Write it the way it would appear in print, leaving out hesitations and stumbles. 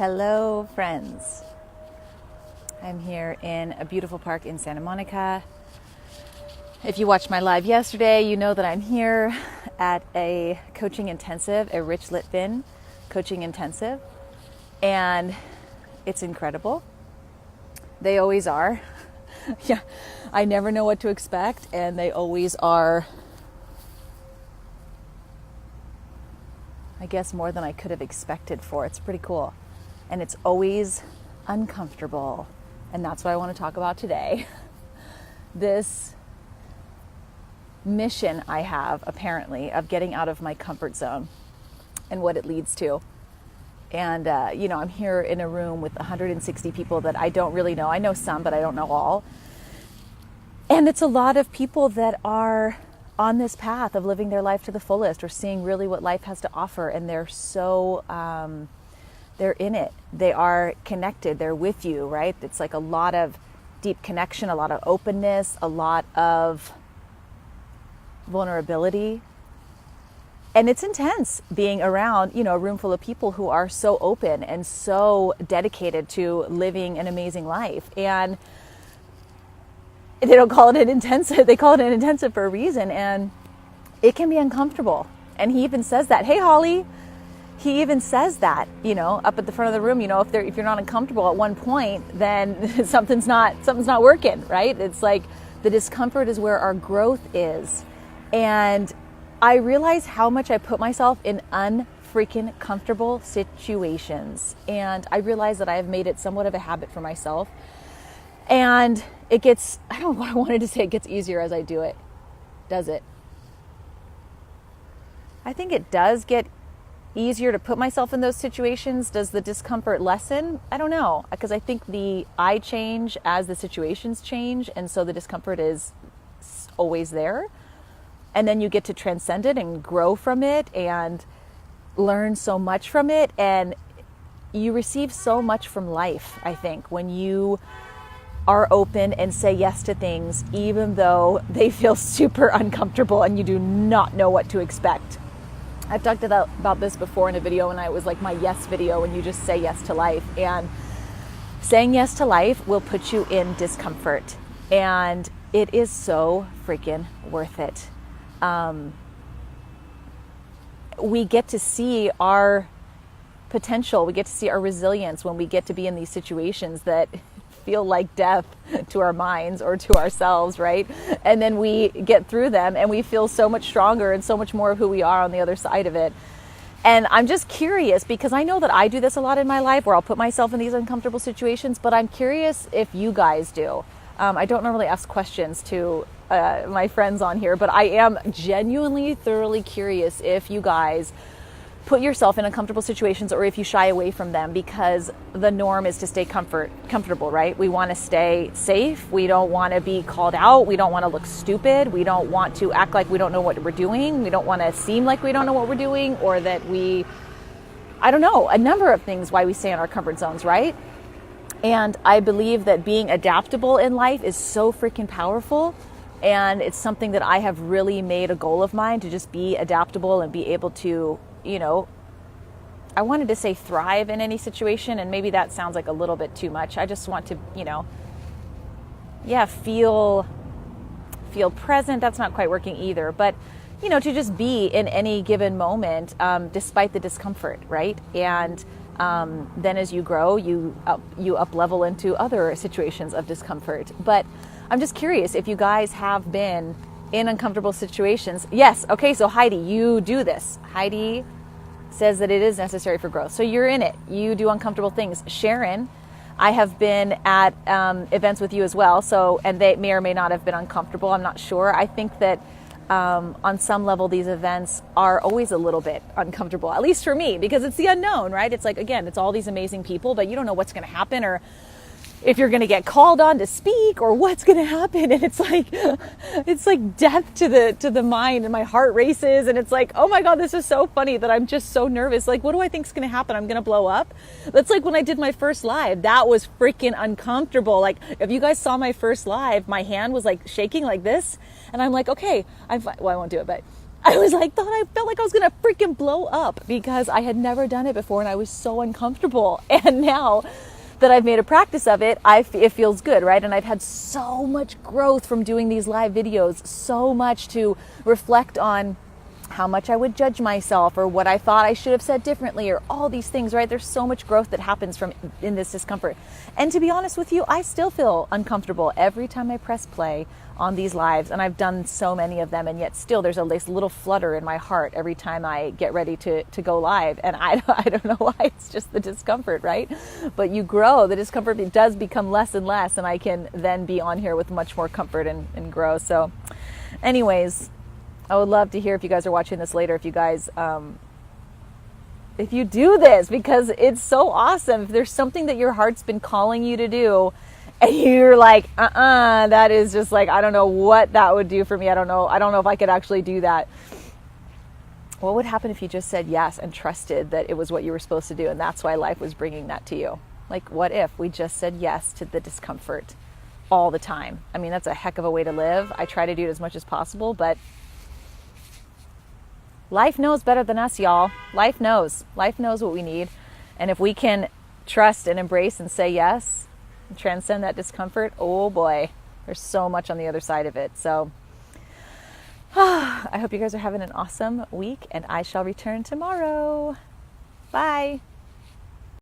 Hello, friends. I'm here in a beautiful park in Santa Monica. If you watched my live yesterday, you know that I'm here at a coaching intensive, a Rich Litvin coaching intensive, and it's incredible. They always are. Yeah, I never know what to expect, and they always are, I guess, more than I could have expected for. It's pretty cool. And it's always uncomfortable. And that's what I want to talk about today. This mission I have, apparently, of getting out of my comfort zone and what it leads to. And, I'm here in a room with 160 people that I don't really know. I know some, but I don't know all. And it's a lot of people that are on this path of living their life to the fullest or seeing really what life has to offer. And they're so, they're in it. They are connected. They're with you, right? It's like a lot of deep connection, a lot of openness, a lot of vulnerability. And it's intense being around, a room full of people who are so open and so dedicated to living an amazing life. And they don't call it an intensive. They call it an intensive for a reason. And it can be uncomfortable. And he even says that. Hey, Holly. He even says that, up at the front of the room, if you're not uncomfortable at one point, then something's not working, right? It's like the discomfort is where our growth is. And I realize how much I put myself in unfreaking comfortable situations. And I realize that I have made it somewhat of a habit for myself. And it gets, I don't know, I wanted to say it gets easier as I do it. Does it? I think it does get easier to put myself in those situations. Does the discomfort lessen? I don't know, because I think I change as the situations change, and so the discomfort is always there. And then you get to transcend it and grow from it and learn so much from it, and you receive so much from life, I think, when you are open and say yes to things, even though they feel super uncomfortable and you do not know what to expect. I've talked about this before in a video, and it was like my yes video, when you just say yes to life. And saying yes to life will put you in discomfort, and it is so freaking worth it. We get to see our potential. We get to see our resilience when we get to be in these situations that feel like death to our minds or to ourselves, right? And then we get through them and we feel so much stronger and so much more of who we are on the other side of it. And I'm just curious, because I know that I do this a lot in my life where I'll put myself in these uncomfortable situations, but I'm curious if you guys do. I don't normally ask questions to my friends on here, but I am genuinely, thoroughly curious if you guys put yourself in uncomfortable situations or if you shy away from them, because the norm is to stay comfortable, right? We want to stay safe. We don't want to be called out. We don't want to look stupid. We don't want to act like we don't know what we're doing. We don't want to seem like we don't know what we're doing, or that I don't know, a number of things why we stay in our comfort zones, right? And I believe that being adaptable in life is so freaking powerful. And it's something that I have really made a goal of mine, to just be adaptable and be able to, I wanted to say thrive in any situation, and maybe that sounds like a little bit too much. I just want to, feel present. That's not quite working either. But, to just be in any given moment, despite the discomfort, right? And then as you grow, you up level into other situations of discomfort. But I'm just curious if you guys have been in uncomfortable situations. Yes. Okay. So Heidi, you do this. Heidi says that it is necessary for growth. So you're in it. You do uncomfortable things. Sharon, I have been at events with you as well. So, and they may or may not have been uncomfortable. I'm not sure. I think that on some level, these events are always a little bit uncomfortable, at least for me, because it's the unknown, right? It's like, again, it's all these amazing people, but you don't know what's going to happen, or if you're going to get called on to speak, or what's going to happen. And it's like death to the mind, and my heart races. And it's like, oh my God, this is so funny that I'm just so nervous. Like, what do I think is going to happen? I'm going to blow up. That's like when I did my first live, that was freaking uncomfortable. Like, if you guys saw my first live, my hand was like shaking like this. And I'm like, okay, well, I won't do it, but I was like, I felt like I was going to freaking blow up because I had never done it before and I was so uncomfortable. And now that I've made a practice of it, it feels good, right? And I've had so much growth from doing these live videos, so much to reflect on how much I would judge myself or what I thought I should have said differently or all these things, right? There's so much growth that happens in this discomfort. And to be honest with you, I still feel uncomfortable every time I press play on these lives, and I've done so many of them, and yet still there's this little flutter in my heart every time I get ready to go live, and I don't know why. It's just the discomfort, right? But you grow, the discomfort does become less and less, and I can then be on here with much more comfort and grow. So anyways, I would love to hear if you guys are watching this later, if you guys if you do this, because it's so awesome. If there's something that your heart's been calling you to do and you're like, that is just like, I don't know what that would do for me. I don't know if I could actually do that. What would happen if you just said yes and trusted that it was what you were supposed to do, and that's why life was bringing that to you? Like, what if we just said yes to the discomfort all the time? I mean, that's a heck of a way to live. I try to do it as much as possible, but life knows better than us, y'all. Life knows what we need. And if we can trust and embrace and say yes, and transcend that discomfort, oh boy, there's so much on the other side of it. So I hope you guys are having an awesome week, and I shall return tomorrow. Bye.